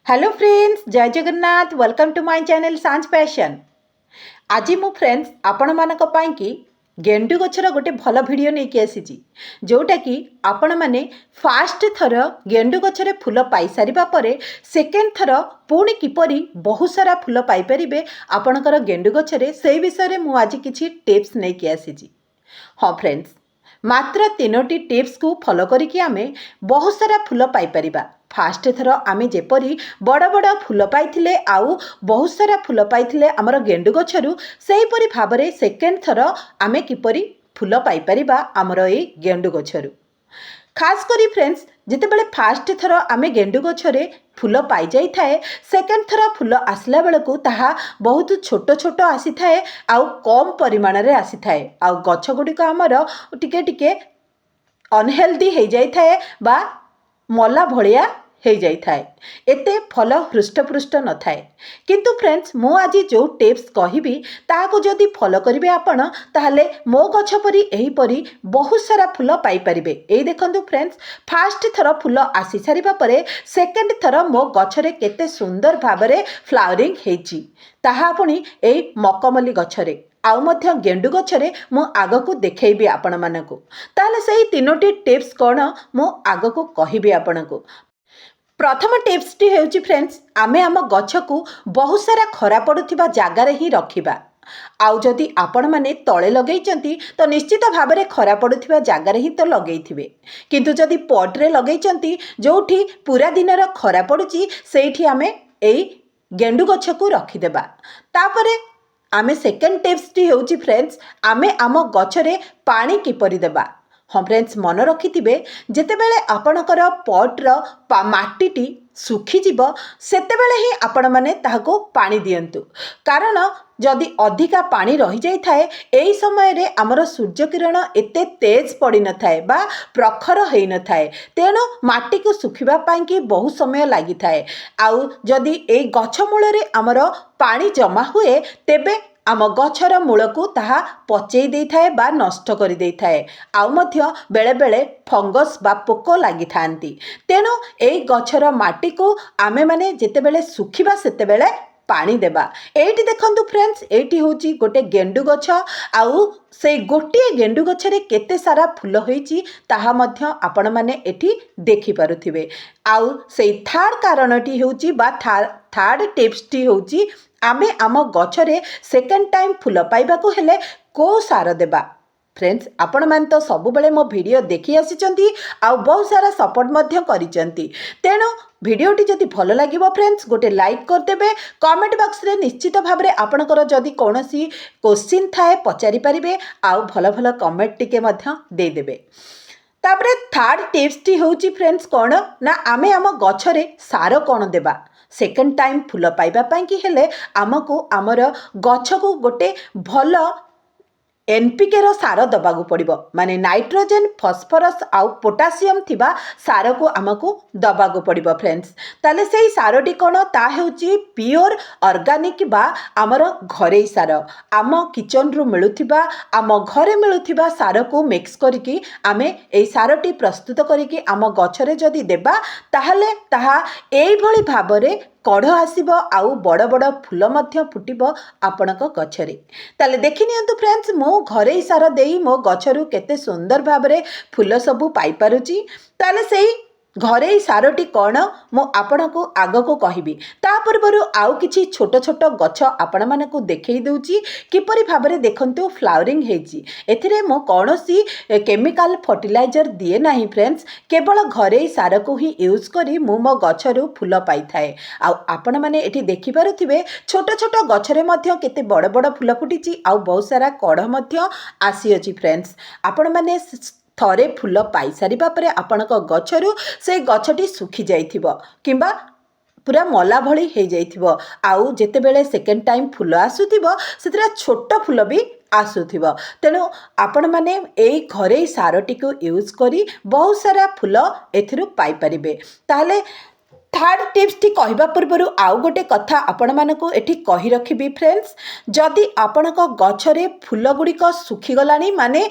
Hello friends, जय Jagannath. Welcome to my channel Sanjh passion. आज मु फ्रेंड्स आपण मानक पाई कि गेंडु गछर गोटे भल वीडियो नहीं कि आसी जोटा कि आपण माने फास्ट थर गेंडु गछरे फूल पाई सारिबा परे सेकेंड थर पुणी किपरि बहुत सारा फूल पाई परिबे आपणकर गेंडु गछरे से विषय रे मु आज किछि टिप्स नहीं कि आसी। हाँ फ्रेंड्स, मात्र 3टी टिप्स को फॉलो करिकि आमे बहुत सारा फूल पाई परिबा। फास्ट थर आमे जेपरी बड़ बड़ फूल पाइथिले आउ बहुत सारा फूल पाइथिले हमर गेंडु गछरु सेहीपरि भाबरे सेकेंड थर आमे किपरि फूल पाई परिबा हमर ए गेंडु गछरु। खास करी फ्रेंड्स, जितेबाला फास्ट थर आमे गेंडु गछरे फूल पाई जाई थाए, सेकेंड थर फूल आसला बेलकु ताहा बहुत छोट छोट आसी थाए आउ कम परिमाण रे आसी थाए आउ गछ गुडिक हमर टिके टिके अनहेल्दी हो जाई थाए बा मला भलिया हो जाई थाए, एते फल हृष्टपृष्ट न थाए। किंतु फ्रेंड्स, मु आज जो टिप्स कहिबी ताहाको जदि फॉलो करिवे आपण ताहले मो गछ परी एही परी बहुत सारा फूल पाई परिबे। एई देखंतु फ्रेंड्स, फास्ट थर फूल आसी सारिबा परे सेकेंड थर मो गछरे केते सुंदर भाबरे फ्लावरिंग हेची ताहा पुनी एई मकमली गछरे आउ मध्य गेंडु गछरे मु आगकू देखैबी आपण मानकू। ताहले सेही 3टी टिप्स कोन मु आगकू कहिबी आपनकू। प्रथम टिप्सटी हेउची फ्रेंड्स, आमे आम गछ को बहुत सारा खरा पड़ुथिबा जागारे ही रखिबा। आउ जदि आपण माने तळे लगेइचंती तो निश्चित भाबरे खरा पड़ुथिबा जागारे ही तो लगेइथिबे, किंतु जदि पॉट रे लगेइचंती जोठी पूरा दिनर खरा पड़ुची सेठी आमे एई गेंडु गछ को रखिदेबा। तापरे आमे सेकेंड टिप्सटी हेउची फ्रेंड्स, आमे आम गछरे पानी किपरि देबा। हाँ फ्रेंड्स, मन रखिथिबे जेतेबेले आपणकर पॉटर माटीटी सुखीजिब सेतेबेले ही आपण माने ताहाको पानी दियंतु, कारण जदि अधिका पानी रही जाई थाए एई समय रे हमर सूर्य किरण एते तेज पड़ी न थाए बा प्रखर हेई न थाए, तेणु माटी को सुखिबा पाई कि बहुत समय लागि थाए। आउ जदि एई गछ मूल रे हमर पानी जमा हुए तेबे आम गछर मूल को ताहा पचेई देई थाए बा नष्ट करि देई थाए आउ मध्य बेले बेले फंगस बा पोक लागि थांती। तेणु एई गछर माटी को आमे माने जेतेबेले सुखिबा सेतेबेले पानी देबा। एठी देखंतु फ्रेंड्स, एठी होची गोटे गेंडु गछ आउ से गोटे गेंडु गछरे केते सारा फूल होईची ताहा मध्य आपण माने एठी देखि पारुथिबे। आउ से थर्ड कारणटी होची बा थर्ड टिप्सटी होची, आमे आम गछरे सेकेंड टाइम फूल पाइबा को हेले को सार देबा। फ्रेंड्स, आपण मान तो सब बेले मो वीडियो देखि आसीचंती आउ बहुत सारा सपोर्ट मध्य करिचंती, तेणु वीडियोटी जदि भल लागिबो फ्रेंड्स गोटे लाइक कर देबे। कमेंट बॉक्स रे निश्चित भाबरे आपणकर जदि कोनोसी क्वेश्चन थाए पचारि परिबे आउ भल भल कमेंट टिके मध्य दे देबे। तापरे थर्ड टिप्सटी होची फ्रेंड्स कोन ना, आमे आम गछरे सार कोन देबा। सेकेंड टाइम फूल पाइबा पाई कि हेले आमको आमर गछ को गोटे भल एनपीके रो सार दबागु पड़िबो, माने नाइट्रोजन फॉस्फोरस आउ पोटासियम थिबा सार को आमको दबागु पड़िबो फ्रेंड्स। ताले सेही सारटी कोन ता हेउची प्योर ऑर्गेनिक बा आमर घरे सार, आम किचन रु मिलुथिबा आम घरे मिलुथिबा सार को मिक्स करिकि आमे एई सारटी प्रस्तुत करिकि आम गछरे जदि देबा ताहले ताहा एई भली भाबरे कढ़ आसीबो आउ बड़ बड़ फूल मध्य फुटिबो आपणक गछरे। ताले देखि नियंतु फ्रेंड्स, मो घरे सार देई मो गछरु केते सुंदर भाबरे फूल सबु पाई पारुची। ताले सेही घरे सारटी कौन मु आपणको आगको कहिबी। ता पूर्वरु आउ किछि छोट छोट गछ आपण मानकु देखै दउची किपरि भाबरे देखंतु फ्लावरिंग हेची। एथिरे मो कोनोसी केमिकल फर्टिलाइजर दिए नाही फ्रेंड्स, केवल घरे सार को ही यूज करी मु मो गछरु फूल पाई थाए। आउ आपण माने एठी देखि पारुथिबे छोट छोट गछरे मध्य केते बड़ बड़ फूल फुटिची आउ बहुत सारा कढ़ मध्य आसी अछि फ्रेंड्स। आपण माने थरे फूल पाई सारिबा परे आपणक गछरु से गछटी सुखी जाइथिबो किंबा पूरा मला भली हे जाइथिबो आउ जेतेबेले सेकेंड टाइम फूल आसुथिबो सेतरा छोट फूल भी आसुथिबो। तेणु आपण माने एई घरे सारटी को यूज करी बहुत सारा फूल एथिरु पाई परिबे। ताहले थर्ड टिप्स टी कहवा पूर्व आउ गोटे कथा आपण मानकु एठी कहि रखिबी फ्रेंड्स जदि आपणक गछरे फूल गुड़िक सुखीगलानी माने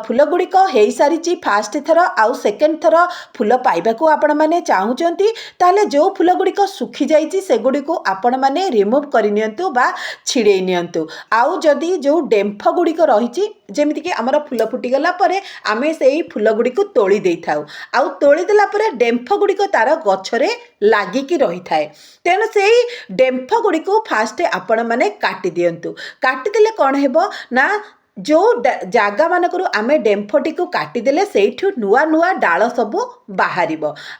फूल गुड़िक हो सारी फास्ट थर आउ सेकेंड थर फूल पाइबाकू आपण माने चाहूचंती ताले जो फूल गुड़िक सुखी जाइछि सेगुड़िको आपण माने रिमूव करि नियंतु बा छिड़े नियंतु आउ जदि जो डेम्फ गुड़िक रहिछि जेमिति कि हमर फूल फुटी गला परे आमे सेही फूल गुड़िको तोली देई थाउ आउ तोली देला परे डेम्फ गुड़िक तार गछरे लागिकी रही थाए तेणु से डेम्फ गुड़िक फास्ट आपण मैंने काटी दिंतु काटिदेले कौन हेबो ना जो जागा मानक आमे डेम्फटी को काटिदेले सेठू नुआ नुआ डाल सबू बाहर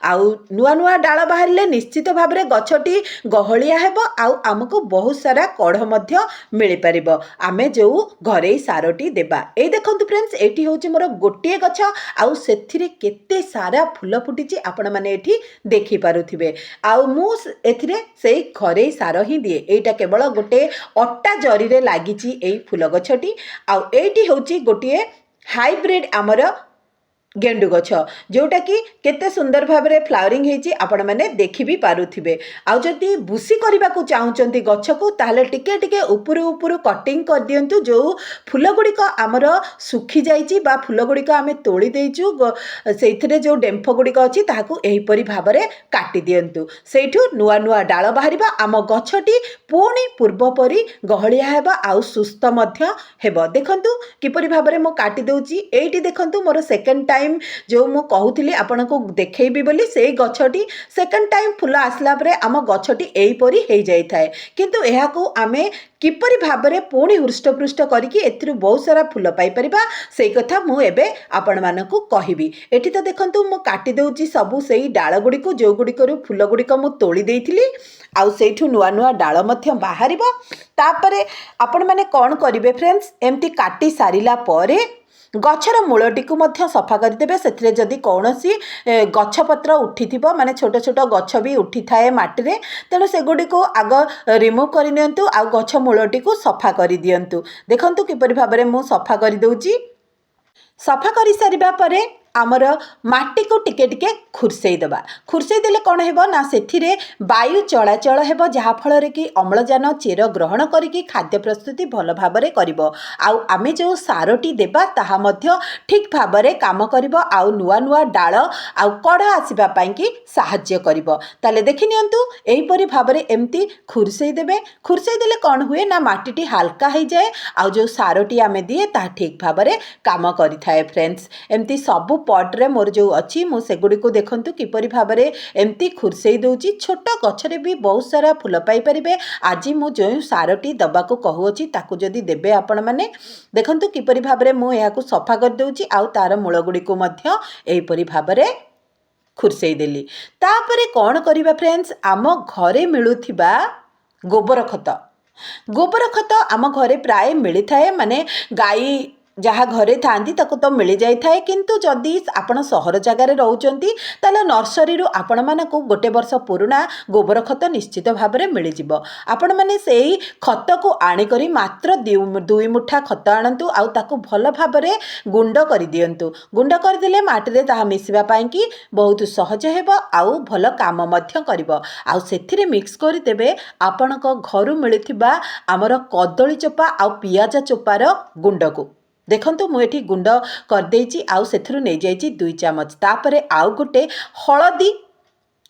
आउ नुआ नुआ डाल बाहर निश्चित भाव में गछटी गहलिया हेबो आउ आमको बहुत सारा कढ़ मध्य मिल पार आमे जो घरे सारटी देबा ए देखंतु फ्रेंड्स एठी होची मोर गोटिए गछ आउ सेथिरे केते सारा फूल फुटिची आपण माने एठी देखि पारुथिबे आउ मु एथिरे सेई घरे सार ही दिए एटा केवल गोटे अट्टा जरी रे लागिची एई फूल गछटी आउ एटी होची गोटिए हाइब्रिड आमर गेंडु गछ जोटा कि केते सुंदर भाव में फ्लावरिंग होती आपण मैंने देखि भी पारुथिबे आउ जदि बुसी करने को चाहूँगी गछ को ताहले टिके टिके ऊपर ऊपर कटिंग कर दियंतु जो फूल गुड़िक आमर सुखी जाइछि बा फूल गुड़िक आमे तोली देइछु सेइथिरे जो डेम्फ गुड़िक अछि ताहाकू एहिपरि भाव में काटी दियंतु सेठू नुआ नुआ डाल बाहरिबा आम गछटी पुणी पूर्व परी गहलिया हेबा आउ सुस्थ मध्य हेबो देखंतु किपरि भाव में मो काटी दउछि एइटी देखंतु मोर सेकंड टाइम जो मु कहूली आपण को देखैबी बोली से गछटी सेकंड टाइम फूल आसला परे आम गछटी एहिपरि हो जाई थाए किंतु एहाकू आमे किपरि भाव में पुणी हृष्टपृष्ट करके एथिरु बहुत सारा फूल पाई परिबा सेई कथा मु एबे आपण मानकू कहिबी एठी तो देखंतु मु काटी दउची सबु सेई डाळ गुड़िको जो गुड़िकरू फूल गुड़िक मु तोली देइथिली आउ सेठू नुआ नुआ डाळ मध्य बाहरिबो तापरे आपण माने कोन करिवे फ्रेंड्स एमती काटी सारिला परे गछर मूलटी को मध्य सफा करदेबे सेथिरे जदि कौनसी गछपत्र उठिथिबो माने छोट छोट गछ भी उठी थाए माटी रे तेणु सेगुडी को आग रिमूव कर नियंतु आ गछ मूलटी को सफा कर दियंतु देखंतु किपरि भाव में मु सफा कर दउची सफा कर सारिबा परे आमर माटी को टिके टिके खुरसई देबा खुरसई देले कौन हेबो ना सेथिरे वायु चलाचल हेबो जहा फल कि अम्लजान चेर ग्रहण करिकी खाद्य प्रस्तुति भल भाव में करिबो आउ आमे जो सारटी देबा ताहा मध्य ठीक भाव में काम करिबो आउ नुआ नुआ डाल आउ कड़ आसीबा पई कि सहाय्य करिबो ताले देखि नियंतु एहिपरि भाव में एमती खुरसई देबे खुरसई देले कौन हुए ना माटीटी हल्का हो जाए आउ जो सारटी आमे दिए ता ठीक भाव में काम करिथाए फ्रेंड्स एमती सब पट्रे मोर जो अच्छी मु सेगुड़ी को देखंतु किपरि भाव में एमती खुरसई दउची छोट गछरे भी बहुत सारा फूल पाई परिबे आज मु जो सारटी दबाको कहूची ताकू जदि देबे आपण माने देखंतु किपरि भाव में मु याकू सफा कर दउची आउ तार मूल गुड़ी को मध्य एहिपरि भाव में खुरसई देली तापरे कौन करिबा फ्रेंड्स आम घरे मिलुथिबा गोबर खत आम घरे प्राय मिली थाए माने गाई जहाँ घरे थांती ताको तो मिल जाई थाए किंतु जदि आपण सहर जगार रोचंती ताले नर्सरी रू आपण मानकू गोटे वर्ष पुराना गोबर खत निश्चित भाव में मिल जिवो आपण माने सेही खत को आनी करी मात्र 2 मुठा खत आनंतु आउ ताको भल भाव में गुंड कर दियंतु गुंड कर दिले माटी रे ताहा मिसिबा पई कि बहुत सहज हेबो आउ भल काम मध्य करिवो आउ सेथिरे मिक्स कर देबे आपणक घरु मिलिथिबा हमर कदली चोपा आउ पियाज चोपार गुंड को देखंतु मु एठी गुंड कर देइची आउ सेथरु नै जाइची 2 चामच तापरे आउ गोटे हळदी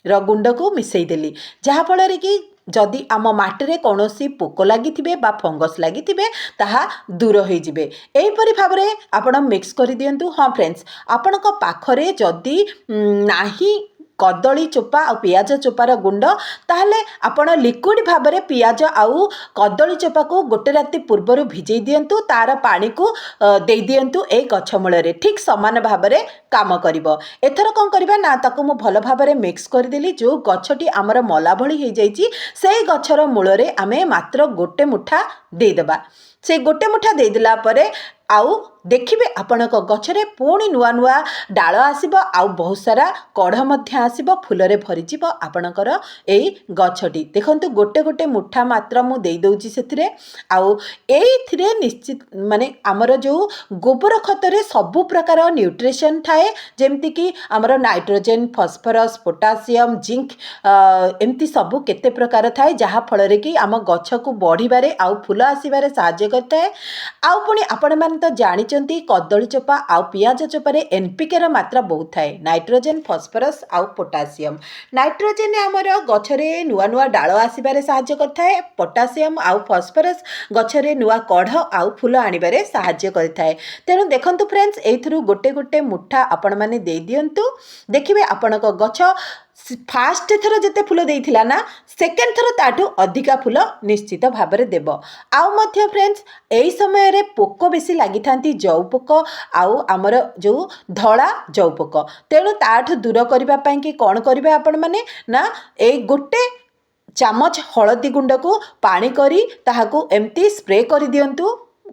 र गुंड को मिसई देली जहा फल रे कि जदि आम माटी रे कोनोसी पोक लागिथिबे बा फंगस लागिथिबे ताहा दूर होई जिबे एहिपरि भाव में आपण मिक्स कर दियंतु हाँ फ्रेंड्स आपणक पाखरे जदि नाही कदली चोपा आ पियाज चोपार गुंड ताहले आपण लिक्विड भाव में पियाज आउ कदली चोपा को गोटे राति पूर्वर भिजई दियंतु तार पानी को दे दियंतु ए गछ मूल रे ठीक समान भाव में काम करिवो एथर कोन करबा ना ताको मु भल भाव में मिक्स कर देली जो गछटी हमर मला भली हे जाईची से गछर मूल रे आमे मात्र गोटे मुठा दे देबा से गोटे मुठा दे दिला परे आउ ଦେଖିବେ ଆପଣଙ୍କ ଗଛରେ ପୁଣି ନୂଆ ନୂଆ ଡାଳ ଆସିବ ଆଉ ବହୁତ ସାରା କଢ଼ ମଧ୍ୟ ଆସିବ, ଫୁଲରେ ଭରିଯିବ ଆପଣଙ୍କର ଏଇ ଗଛଟି। ଦେଖନ୍ତୁ ଗୋଟେ ଗୋଟେ ମୁଠା ମାତ୍ର ମୁଁ ଦେଇଦେଉଛି ସେଥିରେ। ଆଉ ଏଇଥିରେ ନିଶ୍ଚିତ ମାନେ ଆମର ଯେଉଁ ଗୋବର ଖତରେ ସବୁ ପ୍ରକାର ନ୍ୟୁଟ୍ରିସନ୍ ଥାଏ, ଯେମିତିକି ଆମର ନାଇଟ୍ରୋଜେନ୍, ଫସ୍ଫରସ୍, ପୋଟାସିୟମ୍, ଜିଙ୍କ୍, ଏମିତି ସବୁ କେତେ ପ୍ରକାର ଥାଏ, ଯାହାଫଳରେ କି ଆମ ଗଛକୁ ବଢ଼ିବାରେ ଆଉ ଫୁଲ ଆସିବାରେ ସାହାଯ୍ୟ କରିଥାଏ। ଆଉ ପୁଣି ଆପଣମାନେ ତ ଜାଣିଛନ୍ତି କଦଳୀ ଚୋପା ଆଉ ପିଆଜ ଚୋପାରେ NPKର ମାତ୍ରା ବହୁତ ଥାଏ, ନାଇଟ୍ରୋଜେନ୍, ଫସ୍ଫରସ୍ ଆଉ ପୋଟାସିୟମ୍। ନାଇଟ୍ରୋଜେନ୍ ଆମର ଗଛରେ ନୂଆ ନୂଆ ଡାଳ ଆସିବାରେ ସାହାଯ୍ୟ କରିଥାଏ, ପୋଟାସିୟମ୍ ଆଉ ଫସ୍ଫରସ୍ ଗଛରେ ନୂଆ କଢ଼ ଆଉ ଫୁଲ ଆଣିବାରେ ସାହାଯ୍ୟ କରିଥାଏ। ତେଣୁ ଦେଖନ୍ତୁ ଫ୍ରେଣ୍ଡସ୍, ଏଇଥିରୁ ଗୋଟେ ଗୋଟେ ମୁଠା ଆପଣମାନେ ଦେଇଦିଅନ୍ତୁ। ଦେଖିବେ ଆପଣଙ୍କ ଗଛ ଫାଷ୍ଟ ଥର ଯେତେ ଫୁଲ ଦେଇଥିଲା ନା, ସେକେଣ୍ଡ ଥର ତାଠୁ ଅଧିକା ଫୁଲ ନିଶ୍ଚିତ ଭାବରେ ଦେବ। ଆଉ ମଧ୍ୟ ଫ୍ରେଣ୍ଡସ୍, ଏହି ସମୟରେ ପୋକ ବେଶୀ ଲାଗିଥାନ୍ତି, ଜଉ ପୋକ ଆଉ ଆମର ଯେଉଁ ଧଳା ଜଉ ପୋକ। ତେଣୁ ତାଠୁ ଦୂର କରିବା ପାଇଁ କି କ'ଣ କରିବେ ଆପଣମାନେ ନା, ଏଇ ଗୋଟେ ଚାମଚ ହଳଦୀ ଗୁଣ୍ଡକୁ ପାଣି କରି ତାହାକୁ ଏମିତି ସ୍ପ୍ରେ କରିଦିଅନ୍ତୁ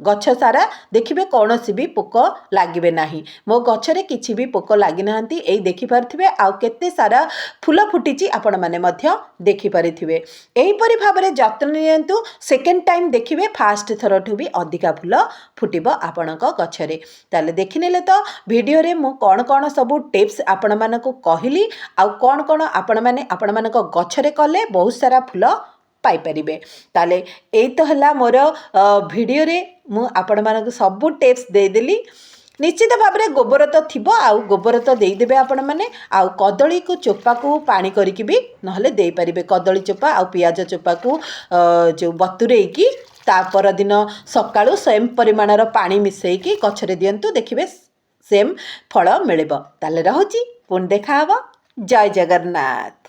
ଗଛ ସାରା। ଦେଖିବେ କୌଣସି ବି ପୋକ ଲାଗିବେ ନାହିଁ। ମୋ ଗଛରେ କିଛି ବି ପୋକ ଲାଗିନାହାନ୍ତି, ଏଇ ଦେଖିପାରୁଥିବେ। ଆଉ କେତେ ସାରା ଫୁଲ ଫୁଟିଛି ଆପଣମାନେ ମଧ୍ୟ ଦେଖିପାରିଥିବେ। ଏହିପରି ଭାବରେ ଯତ୍ନ ନିଅନ୍ତୁ। ସେକେଣ୍ଡ ଟାଇମ୍ ଦେଖିବେ ଫାଷ୍ଟ ଥରଠୁ ବି ଅଧିକା ଫୁଲ ଫୁଟିବ ଆପଣଙ୍କ ଗଛରେ। ତାହେଲେ ଦେଖିନେଲେ ତ ଭିଡ଼ିଓରେ ମୁଁ କ'ଣ କ'ଣ ସବୁ ଟିପ୍ସ ଆପଣମାନଙ୍କୁ କହିଲି, ଆଉ କ'ଣ କ'ଣ ଆପଣମାନେ ଆପଣମାନଙ୍କ ଗଛରେ କଲେ ବହୁତ ସାରା ଫୁଲ ପାଇପାରିବେ। ତାହେଲେ ଏଇ ତ ହେଲା ମୋର ଭିଡ଼ିଓରେ ମୁଁ ଆପଣମାନଙ୍କୁ ସବୁ ଟିପ୍ସ ଦେଇଦେଲି। ନିଶ୍ଚିତ ଭାବରେ ଗୋବର ତ ଥିବ, ଆଉ ଗୋବର ତ ଦେଇଦେବେ ଆପଣମାନେ। ଆଉ କଦଳୀକୁ ଚୋପାକୁ ପାଣି କରିକି ବି ନହେଲେ ଦେଇପାରିବେ। କଦଳୀ ଚୋପା ଆଉ ପିଆଜ ଚୋପାକୁ ଯେଉଁ ବତୁରେଇକି ତା ପରଦିନ ସକାଳୁ ସେମ୍ ପରିମାଣର ପାଣି ମିଶାଇକି ଗଛରେ ଦିଅନ୍ତୁ, ଦେଖିବେ ସେମ୍ ଫଳ ମିଳିବ। ତାହେଲେ ରହୁଛି, ପୁଣି ଦେଖାହେବ। ଜୟ ଜଗନ୍ନାଥ।